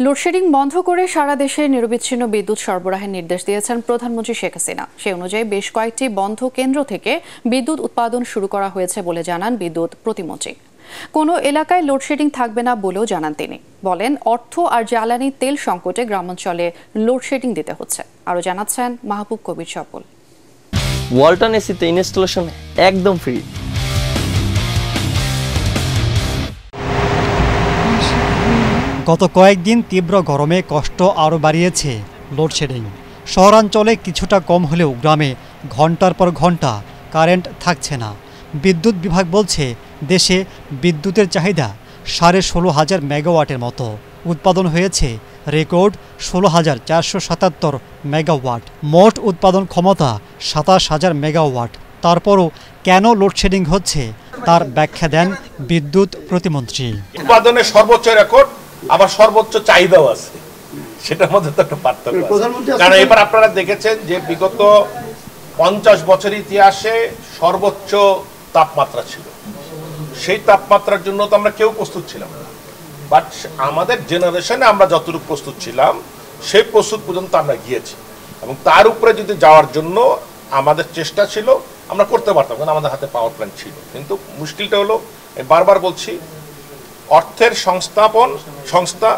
Load shedding বন্ধ করে সারা দেশে নিরবিচ্ছিন্ন বিদ্যুৎ সরবরাহের নির্দেশ দিয়েছেন প্রধানমন্ত্রী শেখ হাসিনা। সেই অনুযায়ী বেশ কয়েকটি বন্ধ কেন্দ্র থেকে বিদ্যুৎ উৎপাদন শুরু করা হয়েছে বলে জানান বিদ্যুৎ প্রতিমন্ত্রী। কোনো এলাকায় লোডশেডিং থাকবে না বলেও জানান তিনি। বলেন, অর্থ আর জ্বালানি তেল সংকটে গ্রামাঞ্চলে লোডশেডিং দিতে হচ্ছে। আরও জানাচ্ছেন মাহবুব কবির চপল। ওয়ালটন এসিতে ইনস্টলেশন একদম ফ্রি। গত কয়েকদিন তীব্র গরমে কষ্ট আরও বাড়িয়েছে লোডশেডিং। শহরাঞ্চলে কিছুটা কম হলেও গ্রামে ঘন্টার পর ঘন্টা কারেন্ট থাকছে না। বিদ্যুৎ বিভাগ বলছে, দেশে বিদ্যুতের চাহিদা 16,500 মেগাওয়াটের মতো। উৎপাদন হয়েছে রেকর্ড 16,477 মেগাওয়াট। মোট উৎপাদন ক্ষমতা 27,000 মেগাওয়াট। তারপরও কেন লোডশেডিং হচ্ছে তার ব্যাখ্যা দেন বিদ্যুৎ প্রতিমন্ত্রী। উৎপাদনের সর্বোচ্চ রেকর্ড, আবার সর্বোচ্চ চাহিদাও আছে, সেটার মধ্যে তো একটা পার্থক্য আছে। কারণ এবার আপনারা দেখেছেন যে বিগত 50 বছর ইতিহাসে সর্বোচ্চ তাপমাত্রা ছিল। সেই তাপমাত্রার জন্য তো আমরা কেউ প্রস্তুত ছিলাম না, বাট আমাদের জেনারেশনে আমরা যতটুকু প্রস্তুত ছিলাম সেই প্রস্তুত পর্যন্ত আমরা গিয়েছি, এবং তার উপরে যদি যাওয়ার জন্য আমাদের চেষ্টা ছিল, আমরা করতে পারতাম, কারণ আমাদের হাতে পাওয়ার প্ল্যান্ট ছিল। কিন্তু মুশকিলটা হলো, বারবার বলছি, অর্থের সংস্থা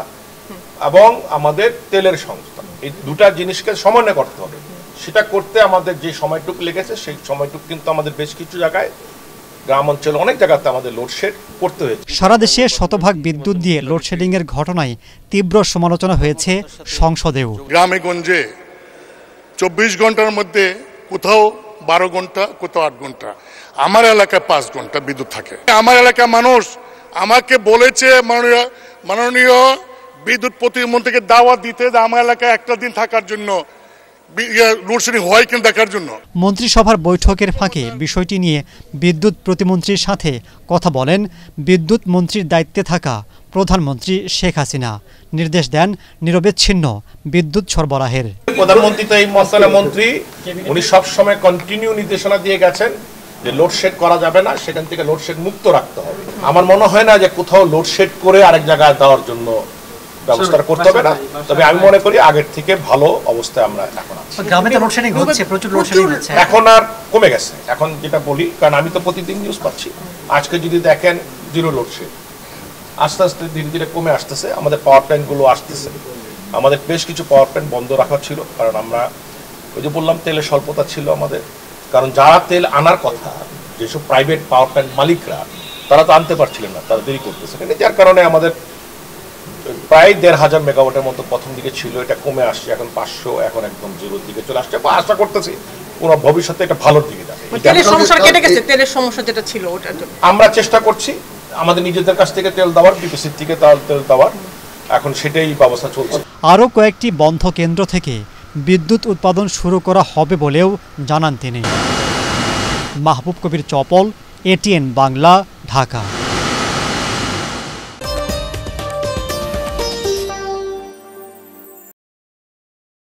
এবং আমাদের তেলের সংস্থা, এই দুটা জিনিসকে সমন্বয় করতে হবে। সেটা করতে আমাদের যে সময়টুকু লেগেছে, সেই সময়টুকু কিন্তু আমাদের বেশ কিছু জায়গায়, গ্রাম অঞ্চলে অনেক জায়গাতে আমাদের লোডশেড করতে হয়েছে। সারা দেশে শতভাগ বিদ্যুৎ দিয়ে লোডশেডিং এর ঘটনায় তীব্র সমালোচনা হয়েছে সংসদেও। গ্রামে গঞ্জে 24 ঘন্টার মধ্যে কোথাও 12 ঘন্টা, কোথাও 8 ঘন্টা, আমার এলাকায় 5 ঘন্টা বিদ্যুৎ থাকে। আমার এলাকার মানুষ আমাকে বলেছে মাননীয় বিদ্যুৎ প্রতিমন্ত্রীকে দাওয়াত দিতে, আমার এলাকায় একটা দিন থাকার জন্য, লোডশেডিং হয় কিনা দেখার জন্য। মন্ত্রিসভার বৈঠকের ফাঁকে বিষয়টি নিয়ে বিদ্যুৎ প্রতিমন্ত্রীর সাথে কথা বলেন বিদ্যুৎ মন্ত্রীর দায়িত্বে থাকা প্রধানমন্ত্রী শেখ হাসিনা। নির্দেশ দেন নিরবিচ্ছিন্ন বিদ্যুৎ সরবরাহের। প্রধানমন্ত্রী তো এই মশলা মন্ত্রী, উনি সবসময় কন্টিনিউ নির্দেশনা দিয়ে গেছেন যে লোডশেড করা যাবে না, সেখান থেকে লোডশেড মুক্ত রাখতে হবে। আমার মনে হয় না যে কোথাও লোডশেড করে আরেক জায়গায় দেওয়ার জন্য ব্যবস্থা করতে হবে না। তবে আমি মনে করি আগের থেকে ভালো অবস্থায় আমরা এখন আছি। গ্রামে তো লোডশেডিং হচ্ছে, প্রচুর লোডশেডিং হচ্ছে, এখন আর কমে গেছে। এখন যেটা বলি, কারণ আমি তো প্রতিদিন নিউজ পাচ্ছি, আজকে যদি দেখেন জিরো লোডশেড, আস্তে আস্তে ধীরে ধীরে কমে আসতেছে। আমাদের পাওয়ার প্ল্যান্টগুলো আসতেছে। আমাদের বেশ কিছু পাওয়ার প্ল্যান্ট বন্ধ রাখা ছিল, কারণ আমরা ওই যে বললাম তেলের স্বল্পতা ছিল আমাদের। কারণ যারা তেল আনার কথা, যেসব প্রাইভেট পাওয়ার প্ল্যান্ট মালিকরা, তারা তো আনতে পারছিলেন না, তারা দেরি করতেছে। যার কারণে আমাদের প্রায় 1,500 মেগাওয়াটের মতো প্রথম দিকে ছিল, এটা কমে আসছে এখন 500, এখন একদম জিরোর দিকে চলে আসছে। বা আশা করতেছি পুরো ভবিষ্যতে এটা ভালোর দিকে যাবে। তেলের সমস্যা কেটে গেছে, তেলের সমস্যা যেটা ছিল ওটার জন্য আমরা চেষ্টা করছি আমাদের নিজেদের কাছ থেকে তেল দেওয়ার, বিপিসির থেকে তেল দেওয়ার, এখন সেটাই ব্যবস্থা চলছে। আরও কয়েকটি বন্ধ কেন্দ্র থেকে বিদ্যুৎ উৎপাদন শুরু করা হবে বলেও জানান তিনি। মাহবুব কবির চপল, ATN বাংলা, ঢাকা।